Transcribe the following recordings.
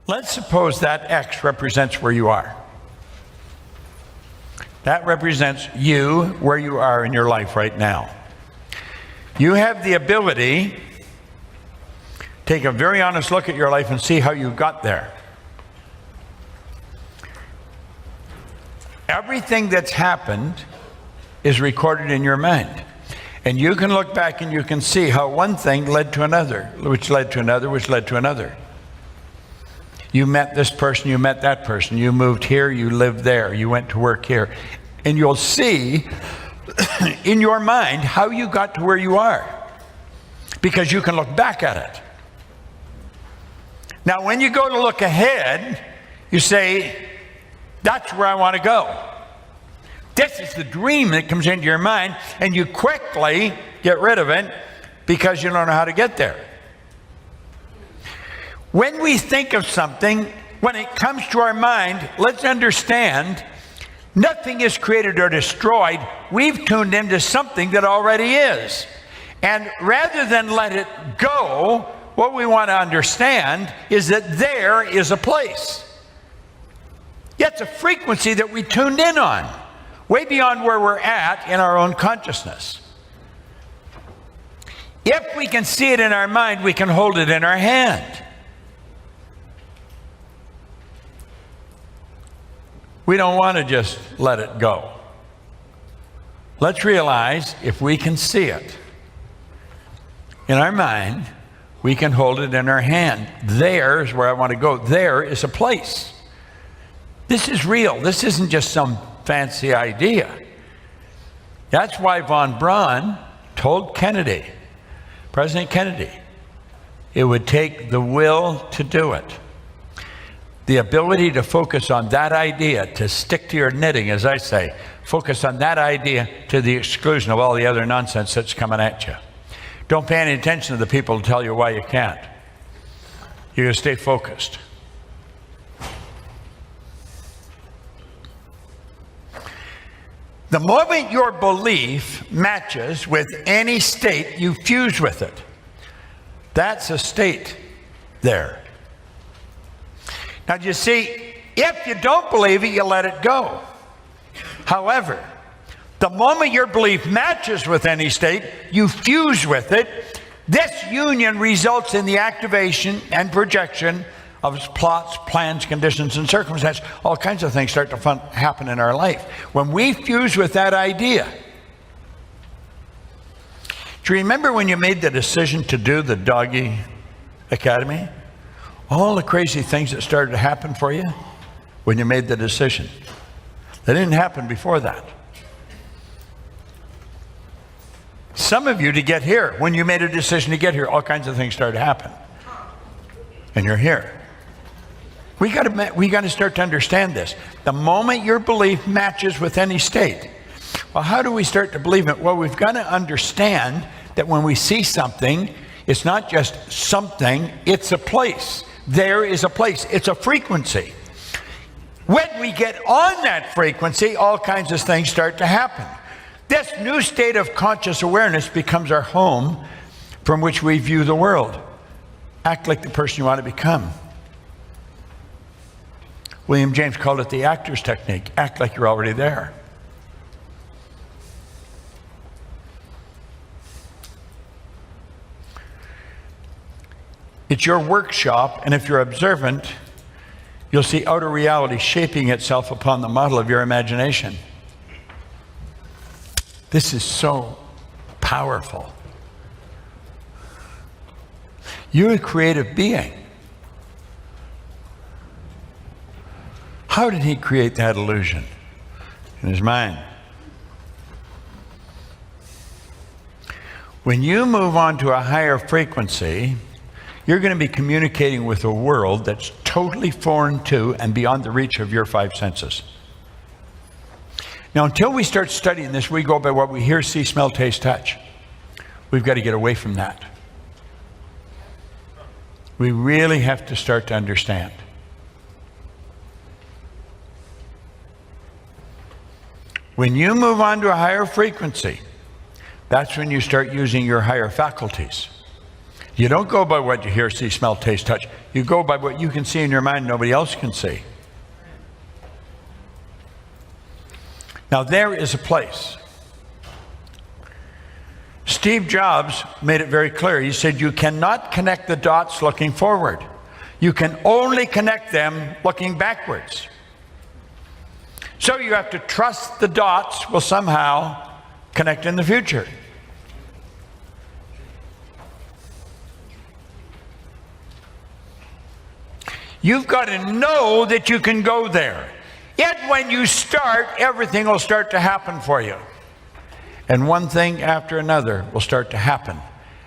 Let's suppose that X represents where you are. That represents you, where you are in your life right now. You have the ability to take a very honest look at your life and see how you got there. Everything that's happened is recorded in your mind. And you can look back and you can see how one thing led to another, which led to another, which led to another. You met this person, you met that person, you moved here, you lived there, you went to work here. And you'll see in your mind how you got to where you are, because you can look back at it. Now, when you go to look ahead, you say, that's where I want to go. This is the dream that comes into your mind, and you quickly get rid of it because you don't know how to get there. When we think of something, when it comes to our mind, let's understand nothing is created or destroyed. We've tuned into something that already is. And rather than let it go, what we want to understand is that there is a place. It's a frequency that we tuned in on, way beyond where we're at in our own consciousness. If we can see it in our mind, we can hold it in our hand. We don't want to just let it go. Let's realize if we can see it in our mind, we can hold it in our hand. There is where I want to go. There is a place. This is real. This isn't just some fancy idea. That's why von Braun told Kennedy, President Kennedy, it would take the will to do it. The ability to focus on that idea, to stick to your knitting, as I say, focus on that idea to the exclusion of all the other nonsense that's coming at you. Don't pay any attention to the people who tell you why you can't. You're going to stay focused. The moment your belief matches with any state, you fuse with it. That's a state there. Now, you see, if you don't believe it, you let it go. However, the moment your belief matches with any state, you fuse with it. This union results in the activation and projection of plots, plans, conditions, and circumstances. All kinds of things start to happen in our life. When we fuse with that idea, do you remember when you made the decision to do the Doggy Academy? All the crazy things that started to happen for you when you made the decision. They didn't happen before that. Some of you, to get here, when you made a decision to get here, all kinds of things started to happen. And you're here. We got to start to understand this. The moment your belief matches with any state. Well, how do we start to believe it? Well, we've got to understand that when we see something, it's not just something, it's a place. There is a place. It's a frequency. When we get on that frequency, all kinds of things start to happen. This new state of conscious awareness becomes our home from which we view the world. Act like the person you want to become. William James called it the actor's technique. Act like you're already there. It's your workshop, and if you're observant, you'll see outer reality shaping itself upon the model of your imagination. This is so powerful. You're a creative being. How did he create that illusion? In his mind. When you move on to a higher frequency, you're going to be communicating with a world that's totally foreign to and beyond the reach of your five senses. Now, until we start studying this, we go by what we hear, see, smell, taste, touch. We've got to get away from that. We really have to start to understand. When you move on to a higher frequency, that's when you start using your higher faculties. You don't go by what you hear, see, smell, taste, touch. You go by what you can see in your mind nobody else can see. Now there is a place. Steve Jobs made it very clear. He said, you cannot connect the dots looking forward. You can only connect them looking backwards. So you have to trust the dots will somehow connect in the future. You've got to know that you can go there. Yet when you start, everything will start to happen for you. And one thing after another will start to happen.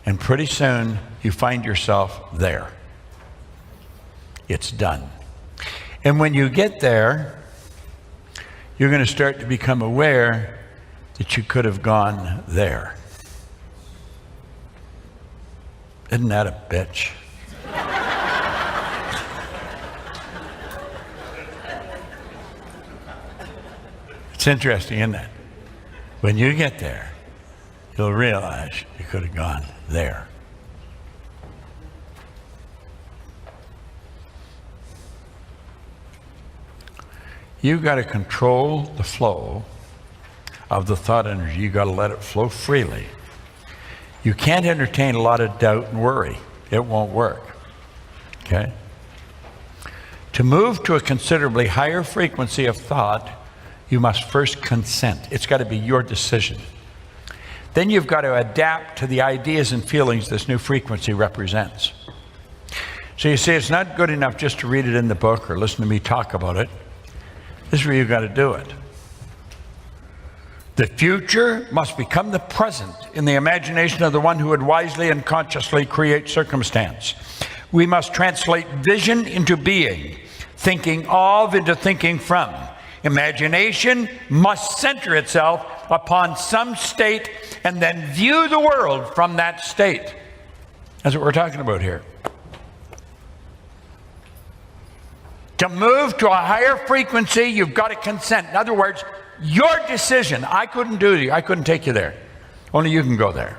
And pretty soon, you find yourself there. It's done. And when you get there, you're going to start to become aware that you could have gone there. Isn't that a bitch? It's interesting, isn't it? When you get there, you'll realize you could have gone there. You've got to control the flow of the thought energy. You've got to let it flow freely. You can't entertain a lot of doubt and worry. It won't work. Okay? To move to a considerably higher frequency of thought, you must first consent. It's got to be your decision. Then you've got to adapt to the ideas and feelings this new frequency represents. So you see, it's not good enough just to read it in the book or listen to me talk about it. This is where you've got to do it. The future must become the present in the imagination of the one who would wisely and consciously create circumstance. We must translate vision into being, thinking of into thinking from. Imagination must center itself upon some state and then view the world from that state. That's what we're talking about here. To move to a higher frequency, you've got to consent. In other words, your decision. I couldn't do it. I couldn't take you there. Only you can go there.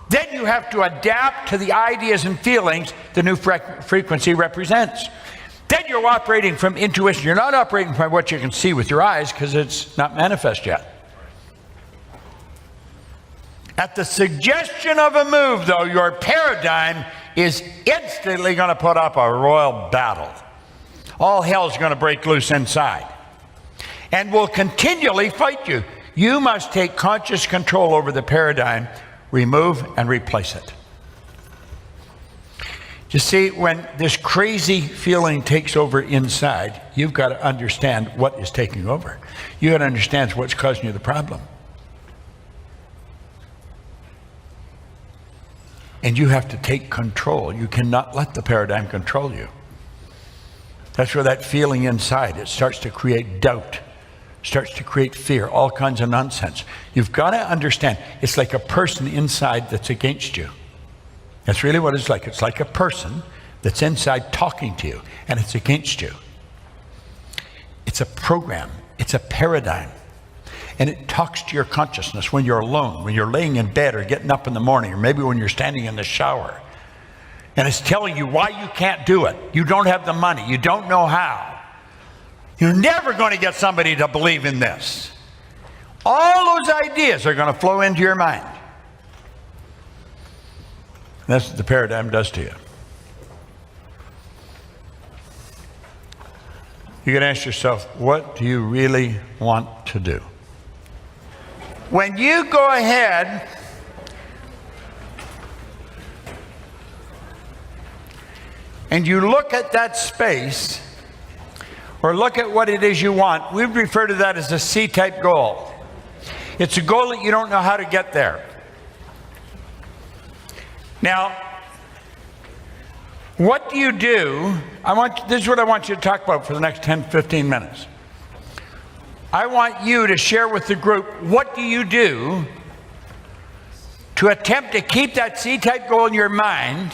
Then you have to adapt to the ideas and feelings the new frequency represents. Then you're operating from intuition. You're not operating from what you can see with your eyes because it's not manifest yet. At the suggestion of a move, though, your paradigm is instantly going to put up a royal battle. All hell's going to break loose inside and will continually fight you. You must take conscious control over the paradigm, remove and replace it. You see, when this crazy feeling takes over inside, you've got to understand what is taking over. You've got to understand what's causing you the problem. And you have to take control. You cannot let the paradigm control you. That's where that feeling inside, it starts to create doubt, starts to create fear, all kinds of nonsense. You've got to understand, it's like a person inside that's against you. That's really what it's like. It's like a person that's inside talking to you, and it's against you. It's a program. It's a paradigm. And it talks to your consciousness when you're alone, when you're laying in bed or getting up in the morning, or maybe when you're standing in the shower. And it's telling you why you can't do it. You don't have the money. You don't know how. You're never going to get somebody to believe in this. All those ideas are going to flow into your mind. That's what the paradigm does to you. You can ask yourself, what do you really want to do? When you go ahead and you look at that space, or look at what it is you want, we refer to that as a C-type goal. It's a goal that you don't know how to get there. Now, what do you do? This is what I want you to talk about for the next 10, 15 minutes. I want you to share with the group, what do you do to attempt to keep that C-type goal in your mind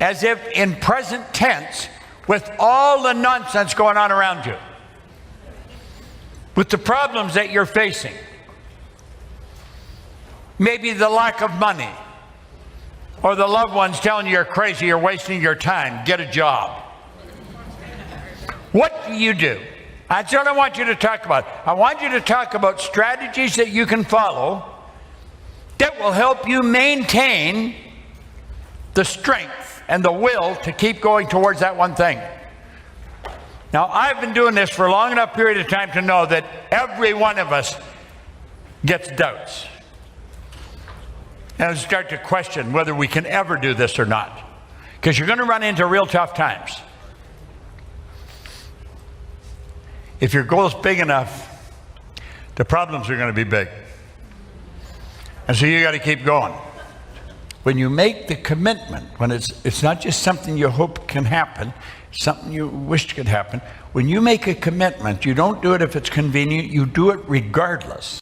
as if in present tense with all the nonsense going on around you, with the problems that you're facing, maybe the lack of money, Or the loved ones telling you you're crazy, you're wasting your time, get a job. What do you do? That's what I want you to talk about. I want you to talk about strategies that you can follow that will help you maintain the strength and the will to keep going towards that one thing. Now, I've been doing this for a long enough period of time to know that every one of us gets doubts. And start to question whether we can ever do this or not. Because you're going to run into real tough times. If your goal is big enough, the problems are going to be big. And so you got to keep going. When you make the commitment, when it's not just something you hope can happen, something you wish could happen. When you make a commitment, you don't do it if it's convenient, you do it regardless.